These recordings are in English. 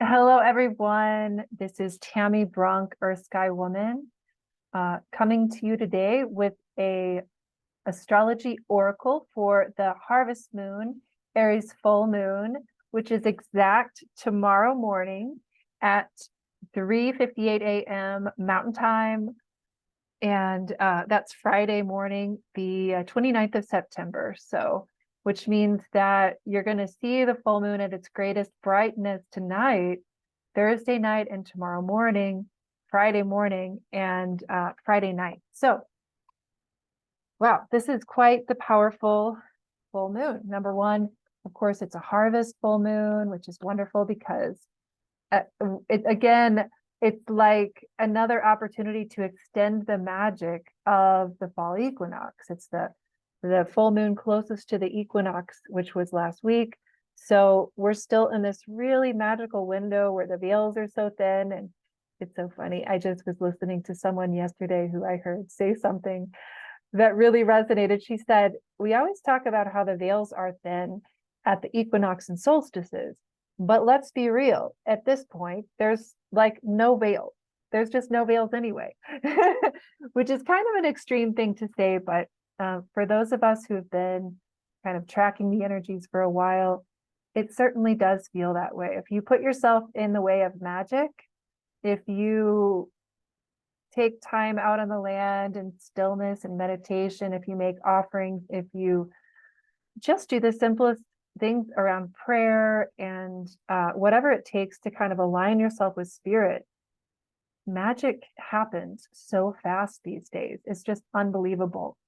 Hello, everyone. This is Tammy Brunk, Earth Sky Woman, coming to you today with a astrology oracle for the Harvest Moon, Aries Full Moon, which is exact tomorrow morning at 3:58 a.m. Mountain Time, and that's Friday morning, the 29th of September. So, which means that you're going to see the full moon at its greatest brightness tonight, Thursday night, and tomorrow morning, Friday morning, and Friday night. So, wow, this is quite the powerful full moon. Number one, of course, it's a harvest full moon, which is wonderful because it's like another opportunity to extend the magic of the fall equinox. It's the full moon closest to the equinox, which was last week. So we're still in this really magical window where the veils are so thin. And it's so funny. I just was listening to someone yesterday who I heard say something that really resonated. She said, we always talk about how the veils are thin at the equinox and solstices, but let's be real. At this point, there's like no veil. There's just no veils anyway, which is kind of an extreme thing to say, but for those of us who have been kind of tracking the energies for a while, it certainly does feel that way. If you put yourself in the way of magic, if you take time out on the land and stillness and meditation, if you make offerings, if you just do the simplest things around prayer and whatever it takes to kind of align yourself with spirit, magic happens so fast these days. It's just unbelievable.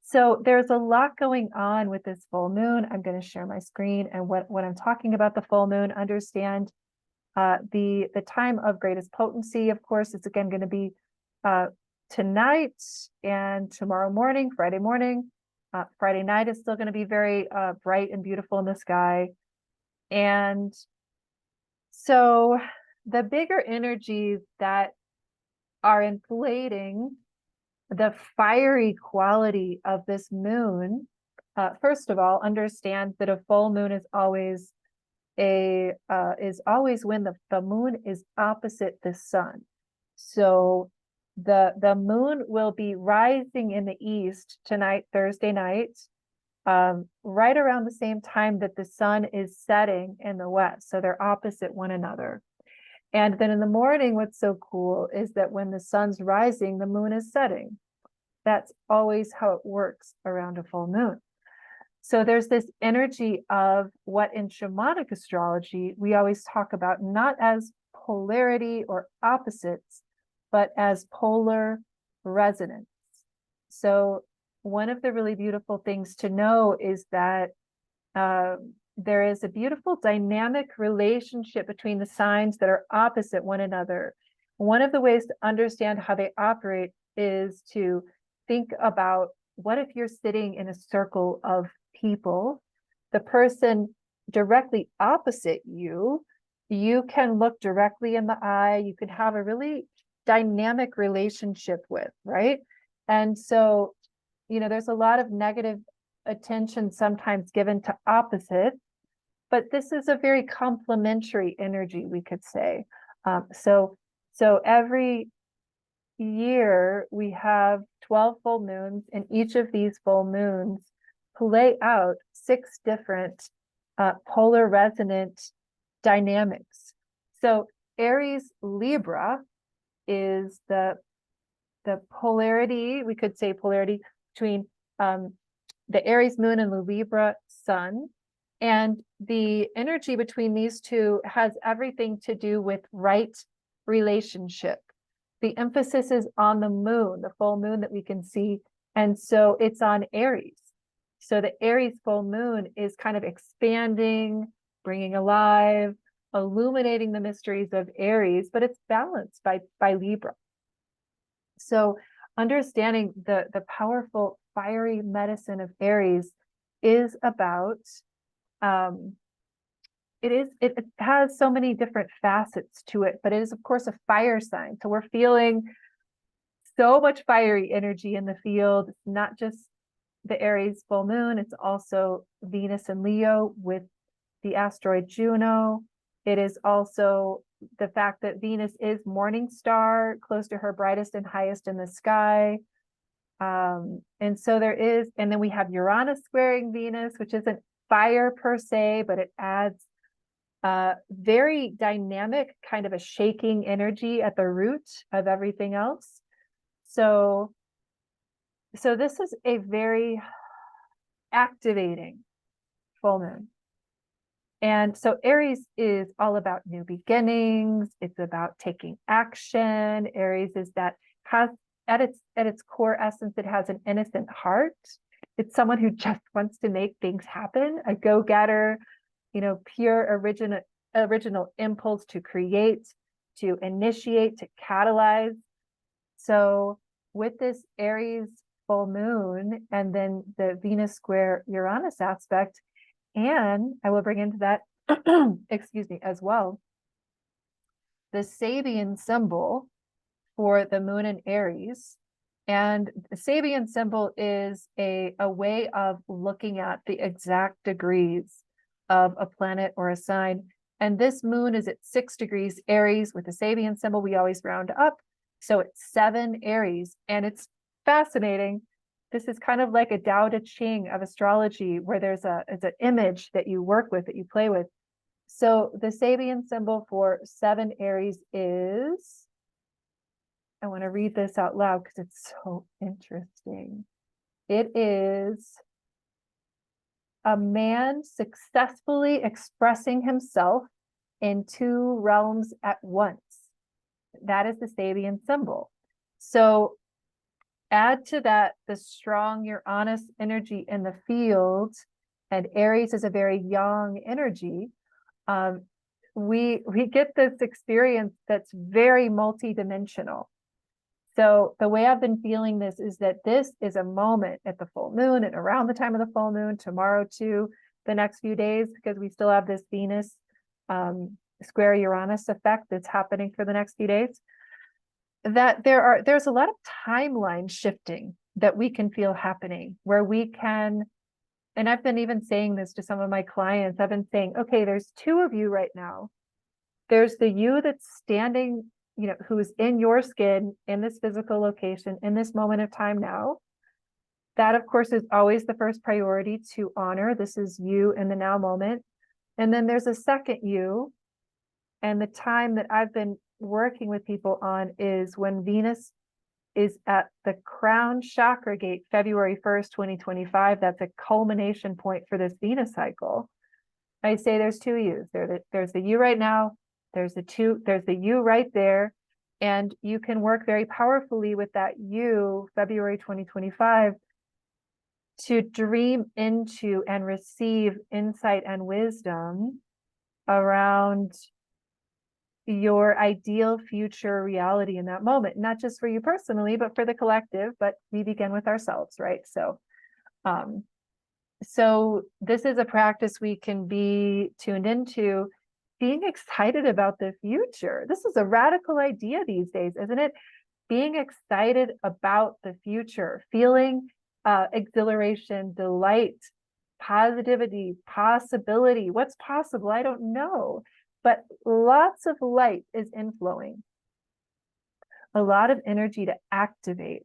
So there's a lot going on with this full moon. I'm going to share my screen, and what I'm talking about the full moon, understand the time of greatest potency. Of course, it's again going to be tonight and tomorrow morning, Friday morning. Friday night is still going to be very bright and beautiful in the sky. And so the bigger energies that are inflating the fiery quality of this moon, first of all, understand that a full moon is always when the moon is opposite the sun. So the moon will be rising in the east tonight, Thursday night, right around the same time that the sun is setting in the west. So they're opposite one another. And then in the morning, what's so cool is that when the sun's rising, the moon is setting. That's always how it works around a full moon. So there's this energy of what in shamanic astrology, we always talk about not as polarity or opposites, but as polar resonance. So one of the really beautiful things to know is that there is a beautiful dynamic relationship between the signs that are opposite one another. One of the ways to understand how they operate is to think about, what if you're sitting in a circle of people, the person directly opposite you can look directly in the eye, you can have a really dynamic relationship with, right? And so, there's a lot of negative attention sometimes given to opposites, but this is a very complementary energy, we could say. So every year we have 12 full moons, and each of these full moons play out 6 different polar resonant dynamics. So Aries Libra is the polarity, we could say polarity between the Aries moon and the Libra sun. And the energy between these two has everything to do with right relationship. The emphasis is on the moon, the full moon that we can see. And so it's on Aries. So the Aries full moon is kind of expanding, bringing alive, illuminating the mysteries of Aries, but it's balanced by Libra. So understanding the powerful fiery medicine of Aries is about, it has so many different facets to it, but it is of course a fire sign. So we're feeling so much fiery energy in the field. It's not just the Aries full moon, it's also Venus and Leo with the asteroid Juno. It is also the fact that Venus is morning star, close to her brightest and highest in the sky. And so there is, and then we have Uranus squaring Venus, which isn't fire per se, but it adds very dynamic, kind of a shaking energy at the root of everything else. So this is a very activating full moon. And so Aries is all about new beginnings. It's about taking action. Aries is that has at its core essence, it has an innocent heart. It's someone who just wants to make things happen, a go-getter, pure original impulse to create, to initiate, to catalyze. So with this Aries full moon and then the Venus square Uranus aspect, and I will bring into that, excuse me, as well, the Sabian symbol for the moon in Aries. And the Sabian symbol is a way of looking at the exact degrees of a planet or a sign. And this moon is at 6 degrees Aries with the Sabian symbol. We always round up. So it's 7 Aries. And it's fascinating. This is kind of like a Tao Te Ching of astrology, where there's an image that you work with, that you play with. So the Sabian symbol for 7 Aries is, I want to read this out loud because it's so interesting. It is a man successfully expressing himself in 2 realms at once. That is the Sabian symbol. So add to that the strong Uranus energy in the field, and Aries is a very young energy. We get this experience that's very multidimensional. So the way I've been feeling this is that this is a moment at the full moon and around the time of the full moon, tomorrow too, the next few days, because we still have this Venus square Uranus effect that's happening for the next few days, that there's a lot of timeline shifting that we can feel happening, where we can, and I've been even saying this to some of my clients, I've been saying, okay, there's 2 of you right now. There's the you that's standing, who's in your skin, in this physical location, in this moment of time now. That, of course, is always the first priority to honor. This is you in the now moment. And then there's a second you. And the time that I've been working with people on is when Venus is at the crown chakra gate, February 1st, 2025. That's a culmination point for this Venus cycle. I say there's 2 yous. There's the you right now. There's the you right there. And you can work very powerfully with that you, February 2025, to dream into and receive insight and wisdom around your ideal future reality in that moment, not just for you personally, but for the collective. But we begin with ourselves, right? So this is a practice we can be tuned into, being excited about the future. This is a radical idea these days, isn't it? Being excited about the future, feeling exhilaration, delight, positivity, possibility. What's possible? I don't know. But lots of light is inflowing, a lot of energy to activate.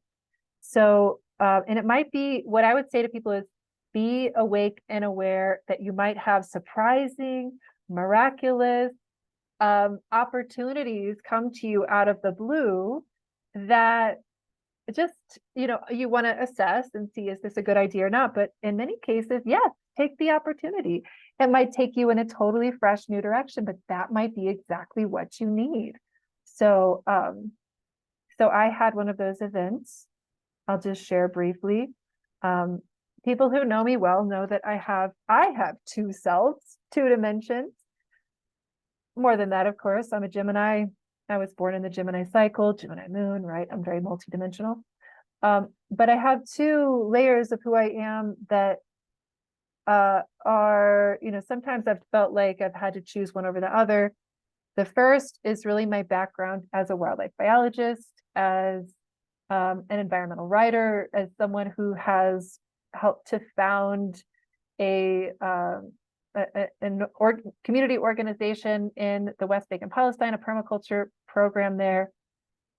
So, and it might be, what I would say to people is, be awake and aware that you might have surprising, miraculous opportunities come to you out of the blue that just, you want to assess and see, is this a good idea or not? But in many cases, yes, take the opportunity. It might take you in a totally fresh new direction, but that might be exactly what you need. So, so I had one of those events. I'll just share briefly. People who know me well know that I have 2 selves, 2 dimensions. More than that, of course. I'm a Gemini. I was born in the Gemini cycle, Gemini moon, right? I'm very multidimensional. But I have 2 layers of who I am that are, sometimes I've felt like I've had to choose one over the other. The first is really my background as a wildlife biologist, as an environmental writer, as someone who has helped to found a community organization in the West Bank and Palestine, a permaculture program there,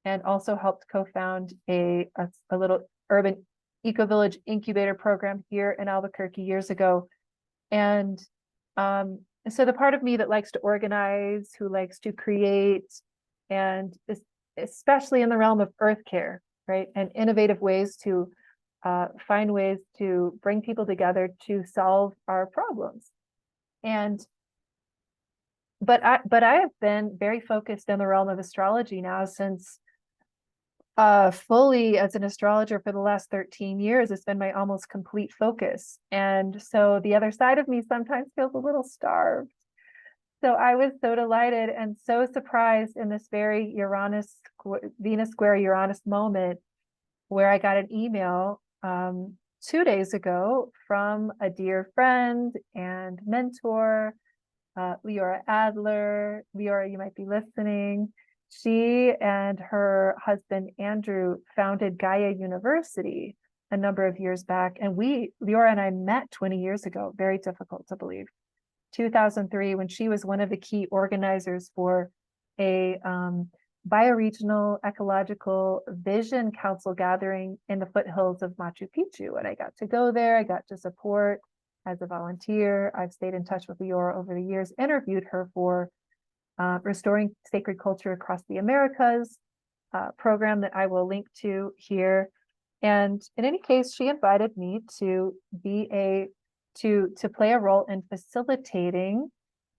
and also helped co-found a little urban eco-village incubator program here in Albuquerque years ago. And so the part of me that likes to organize, who likes to create, and especially in the realm of earth care, right? And innovative ways to find ways to bring people together to solve our problems. But I have been very focused in the realm of astrology now since fully as an astrologer for the last 13 years. It's been my almost complete focus. And so the other side of me sometimes feels a little starved. So I was so delighted and so surprised in this very Venus Square Uranus moment where I got an email 2 days ago from a dear friend and mentor, Leora Adler. Leora, you might be listening. She and her husband, Andrew, founded Gaia University a number of years back. And Leora and I met 20 years ago, very difficult to believe. 2003, when she was one of the key organizers for a bioregional ecological vision council gathering in the foothills of Machu Picchu. And I got to go there. I got to support as a volunteer. I've stayed in touch with Leora over the years, interviewed her for Restoring Sacred Culture Across the Americas program that I will link to here. And in any case, she invited me to play a role in facilitating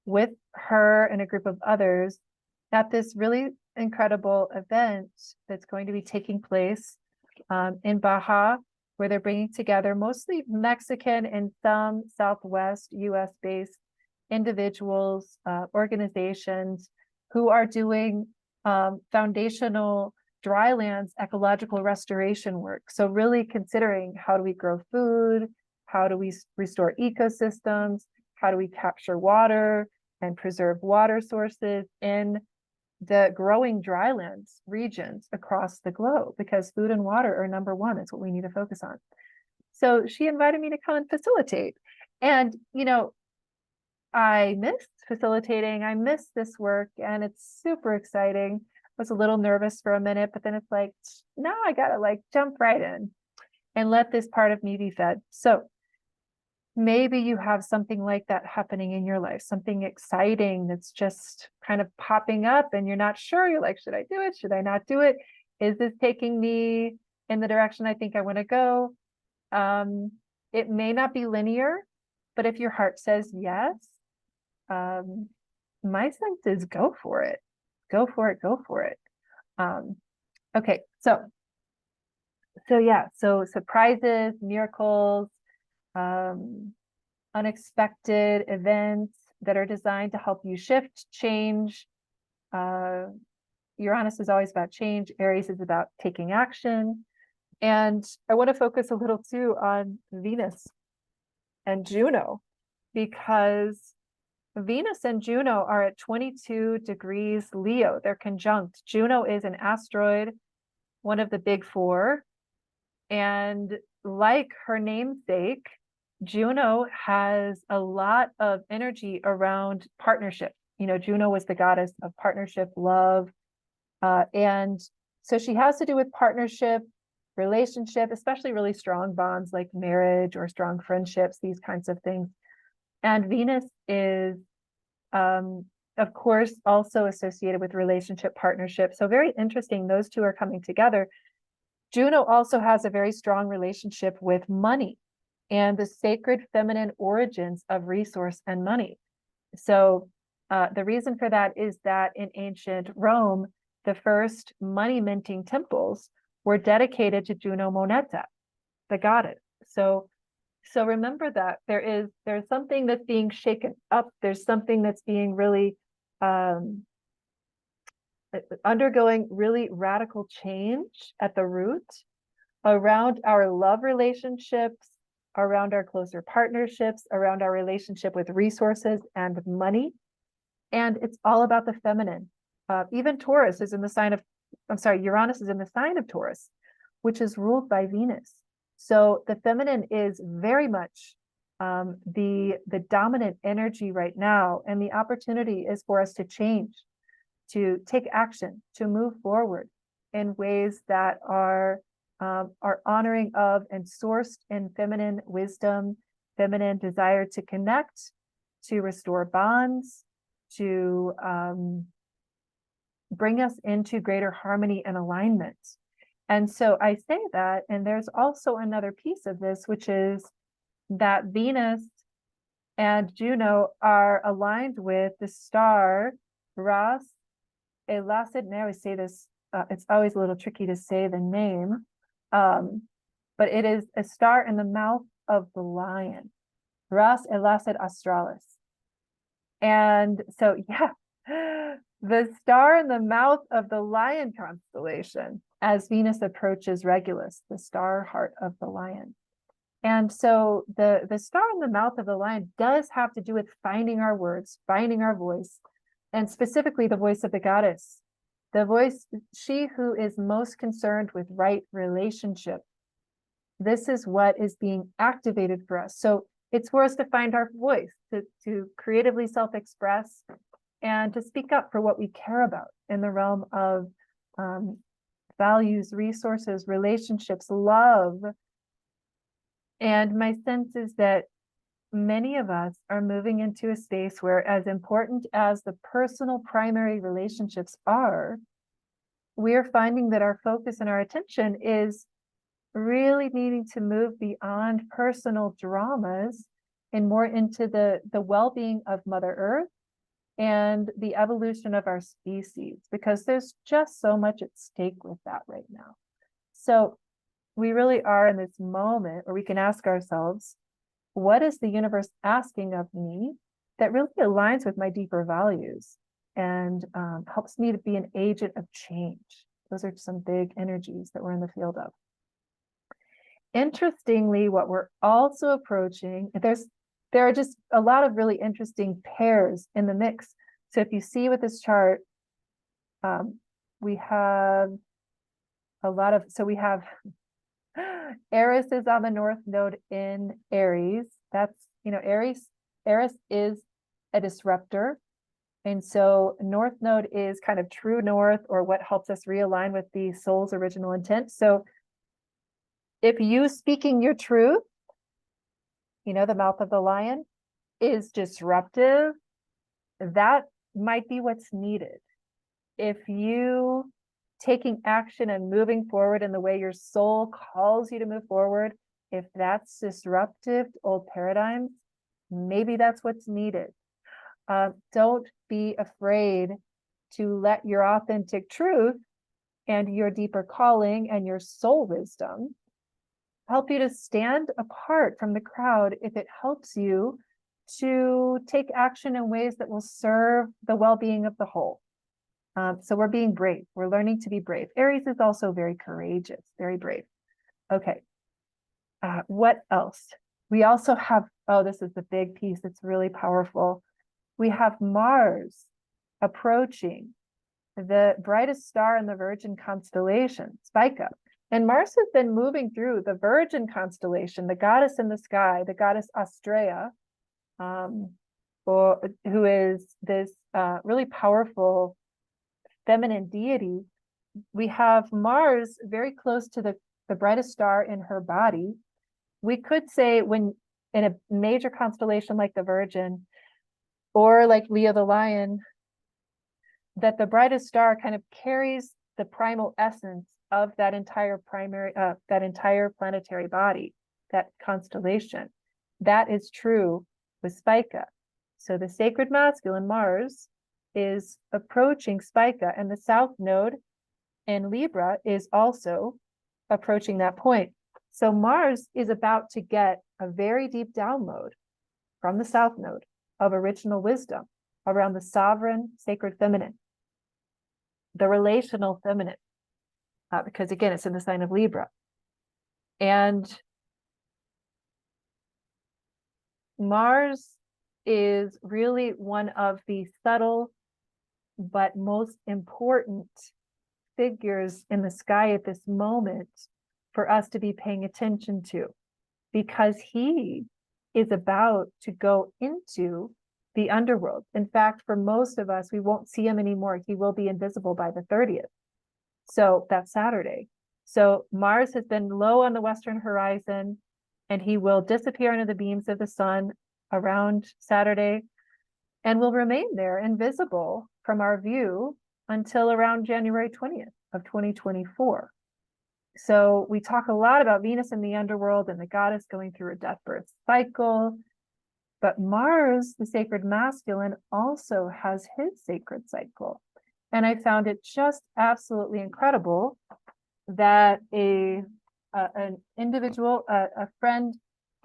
with her and a group of others at this really incredible event that's going to be taking place in Baja, where they're bringing together mostly Mexican and some Southwest US based individuals, organizations who are doing foundational drylands ecological restoration work. So really considering, how do we grow food? How do we restore ecosystems? How do we capture water and preserve water sources in the growing drylands regions across the globe? Because food and water are number one. It's what we need to focus on. So she invited me to come and facilitate. And, I missed facilitating. I missed this work, and it's super exciting. I was a little nervous for a minute, but then it's like, now I gotta jump right in and let this part of me be fed. So maybe you have something like that happening in your life, something exciting that's just kind of popping up and you're not sure. You're like, should I do it? Should I not do it? Is this taking me in the direction I think I want to go? It may not be linear, but if your heart says yes, my sense is go for it. Go for it. Go for it. Okay. So surprises, miracles, unexpected events that are designed to help you shift, change. Uranus is always about change. Aries is about taking action. And I want to focus a little too on Venus and Juno, because Venus and Juno are at 22 degrees Leo. They're conjunct. Juno is an asteroid, one of the big four. And like her namesake, Juno has a lot of energy around partnership. Juno was the goddess of partnership, love. And so she has to do with partnership, relationship, especially really strong bonds like marriage or strong friendships, these kinds of things. And Venus is, of course, also associated with relationship, partnership. So very interesting. Those two are coming together. Juno also has a very strong relationship with money and the sacred feminine origins of resource and money. So the reason for that is that in ancient Rome, the first money minting temples were dedicated to Juno Moneta, the goddess. So remember that there's something that's being shaken up. There's something that's being really undergoing really radical change at the root around our love relationships, around our closer partnerships, around our relationship with resources and money. And it's all about the feminine. Even Taurus is in the sign of, Uranus is in the sign of Taurus, which is ruled by Venus. So the feminine is very much the dominant energy right now, and the opportunity is for us to change, to take action, to move forward in ways that are honoring of and sourced in feminine wisdom, feminine desire to connect, to restore bonds, to bring us into greater harmony and alignment. And so I say that, and there's also another piece of this, which is that Venus and Juno are aligned with the star Ras Elacid. And I always say this, it's always a little tricky to say the name, but it is a star in the mouth of the lion, Ras Elacid Australis. And so, yeah, the star in the mouth of the lion constellation as Venus approaches Regulus, the star heart of the lion. And so the star in the mouth of the lion does have to do with finding our words, finding our voice, and specifically the voice of the goddess, the voice, she who is most concerned with right relationship. This is what is being activated for us. So it's for us to find our voice, to creatively self-express and to speak up for what we care about in the realm of values, resources, relationships, love. And my sense is that many of us are moving into a space where, as important as the personal primary relationships are, we're finding that our focus and our attention is really needing to move beyond personal dramas and more into the well-being of Mother Earth and the evolution of our species, because there's just so much at stake with that right now. So we really are in this moment where we can ask ourselves, what is the universe asking of me that really aligns with my deeper values and helps me to be an agent of change? Those are some big energies that we're in the field of. Interestingly, what we're also approaching, there are just a lot of really interesting pairs in the mix. So if you see with this chart, we have a lot of, so we have Eris is on the north node in Aries. That's, Eris is a disruptor. And so north node is kind of true north, or what helps us realign with the soul's original intent. So if you speaking your truth, the mouth of the lion is disruptive, that might be what's needed. If you taking action and moving forward in the way your soul calls you to move forward, if that's disruptive to old paradigms, maybe that's what's needed. Don't be afraid to let your authentic truth and your deeper calling and your soul wisdom help you to stand apart from the crowd if it helps you to take action in ways that will serve the well-being of the whole. So we're being brave. We're learning to be brave. Aries is also very courageous, very brave. Okay. What else? We also have, this is the big piece. It's really powerful. We have Mars approaching the brightest star in the Virgin Constellation, Spica. And Mars has been moving through the Virgin Constellation, the goddess in the sky, the goddess Astrea, who is this really powerful feminine deity. We have Mars very close to the brightest star in her body. We could say when in a major constellation like the Virgin or like Leo the Lion, that the brightest star kind of carries the primal essence of that entire planetary body, that constellation. That is true with Spica. So the sacred masculine Mars is approaching Spica, and the south node in Libra is also approaching that point. So Mars is about to get a very deep download from the south node of original wisdom around the sovereign sacred feminine, the relational feminine, because again, it's in the sign of Libra. And Mars is really one of the subtle but most important figures in the sky at this moment for us to be paying attention to, because he is about to go into the underworld. In fact, for most of us, we won't see him anymore. He will be invisible by the 30th. So that's Saturday. So Mars has been low on the western horizon, and he will disappear into the beams of the sun around Saturday and will remain there invisible from our view until around January 20th of 2024. So we talk a lot about Venus in the underworld and the goddess going through a death birth cycle. But Mars, the sacred masculine, also has his sacred cycle. And I found it just absolutely incredible that an individual, a friend,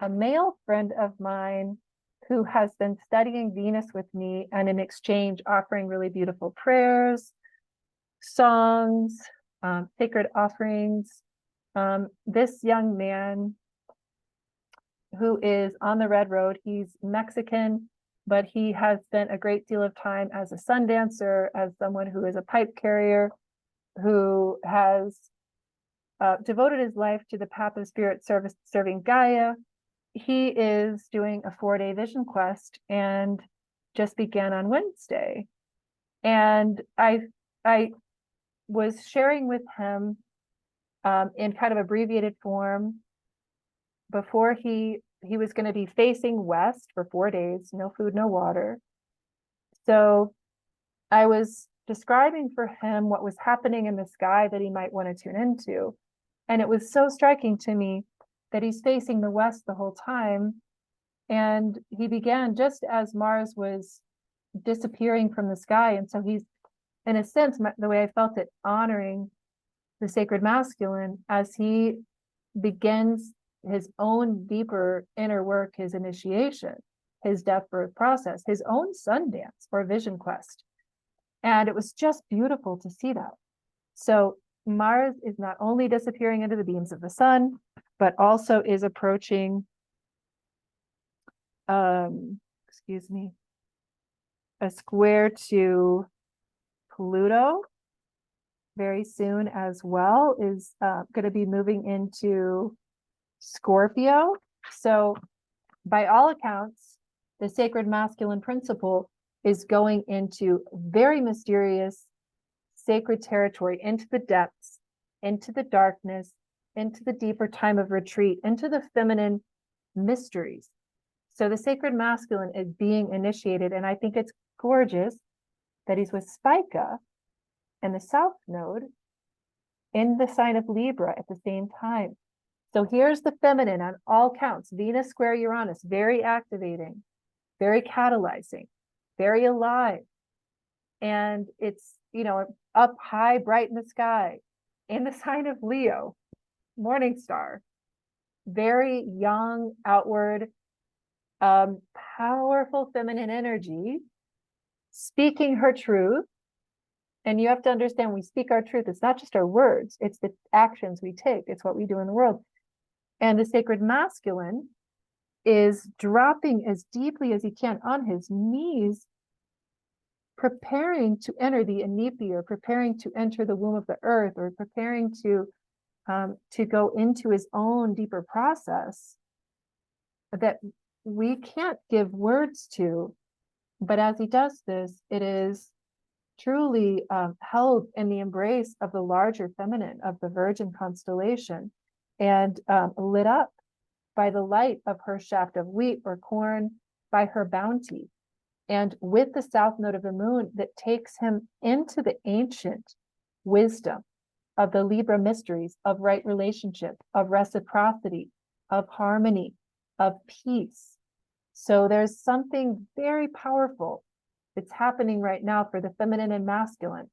a male friend of mine who has been studying Venus with me and in exchange offering really beautiful prayers, songs, sacred offerings. This young man who is on the Red Road, he's Mexican, but he has spent a great deal of time as a sun dancer, as someone who is a pipe carrier, who has devoted his life to the path of spirit service, serving Gaia. He is doing a 4-day vision quest and just began on Wednesday. And I was sharing with him in kind of abbreviated form before he was going to be facing west for 4 days, no food, no water. So I was describing for him what was happening in the sky that he might want to tune into. And it was so striking to me that he's facing the west the whole time. And he began just as Mars was disappearing from the sky. And so he's, in a sense, the way I felt it, honoring the sacred masculine as he begins his own deeper inner work, his initiation, his death birth process, his own sun dance or vision quest. And it was just beautiful to see that. So Mars is not only disappearing into the beams of the sun, but also is approaching, a square to Pluto very soon as well, is going to be moving into Scorpio. So by all accounts, the sacred masculine principle is going into very mysterious sacred territory, into the depths, into the darkness, into the deeper time of retreat, into the feminine mysteries. So the sacred masculine is being initiated, and I think it's gorgeous that he's with Spica and the South Node in the sign of Libra at the same time. So here's the feminine on all counts. Venus Square Uranus, very activating, very catalyzing, very alive. And it's, up high, bright in the sky, in the sign of Leo, morning star, very young, outward, powerful feminine energy, speaking her truth. And you have to understand, we speak our truth. It's not just our words, it's the actions we take. It's what we do in the world. And the sacred masculine is dropping as deeply as he can on his knees, preparing to enter the Inipi, or preparing to enter the womb of the earth, or preparing to go into his own deeper process that we can't give words to. But as he does this, it is truly held in the embrace of the larger feminine of the Virgin Constellation, and lit up by the light of her shaft of wheat or corn, by her bounty, and with the south node of the moon that takes him into the ancient wisdom of the Libra mysteries of right relationship, of reciprocity, of harmony, of peace. So there's something very powerful that's happening right now for the feminine and masculine.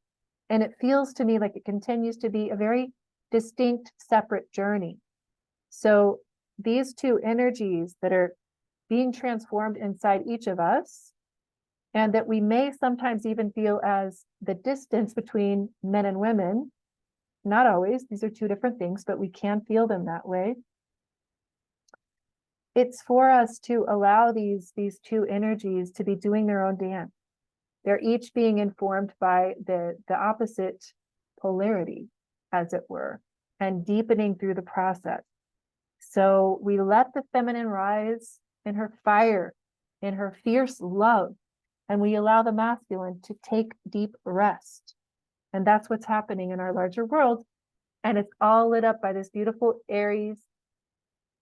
And it feels to me like it continues to be a very distinct, separate journey. So these two energies that are being transformed inside each of us, and that we may sometimes even feel as the distance between men and women, not always, these are two different things, but we can feel them that way. It's for us to allow these two energies to be doing their own dance. They're each being informed by the opposite polarity, as it were, and deepening through the process. So we let the feminine rise in her fire, in her fierce love. And we allow the masculine to take deep rest. And that's what's happening in our larger world. And it's all lit up by this beautiful Aries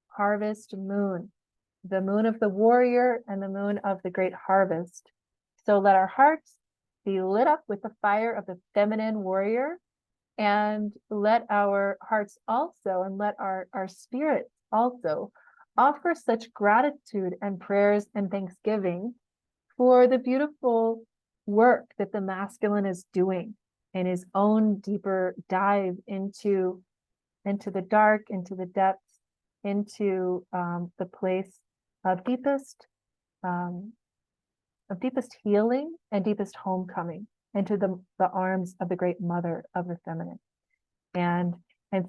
harvest moon, the moon of the warrior and the moon of the great harvest. So let our hearts be lit up with the fire of the feminine warrior, and let our hearts also, and let our spirits also offer such gratitude and prayers and thanksgiving for the beautiful work that the masculine is doing in his own deeper dive into the dark, into the depths, into the place of deepest healing and deepest homecoming, into the arms of the great mother of the feminine. And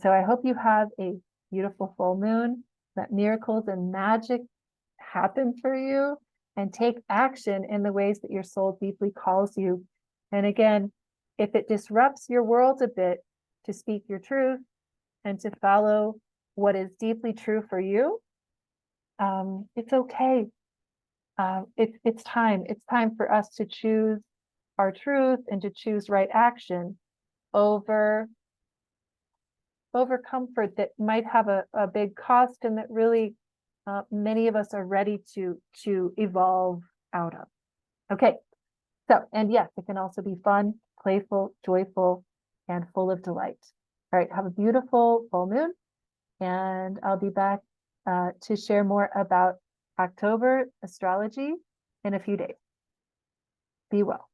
so I hope you have a beautiful full moon, that miracles and magic happen for you, and take action in the ways that your soul deeply calls you. And again, if it disrupts your world a bit, to speak your truth and to follow what is deeply true for you, it's okay. It's time. It's time for us to choose our truth and to choose right action over comfort that might have a big cost, and that really many of us are ready to evolve out of. Okay, so, and yes, it can also be fun, playful, joyful, and full of delight. All right, have a beautiful full moon, and I'll be back to share more about October astrology in a few days. Be well.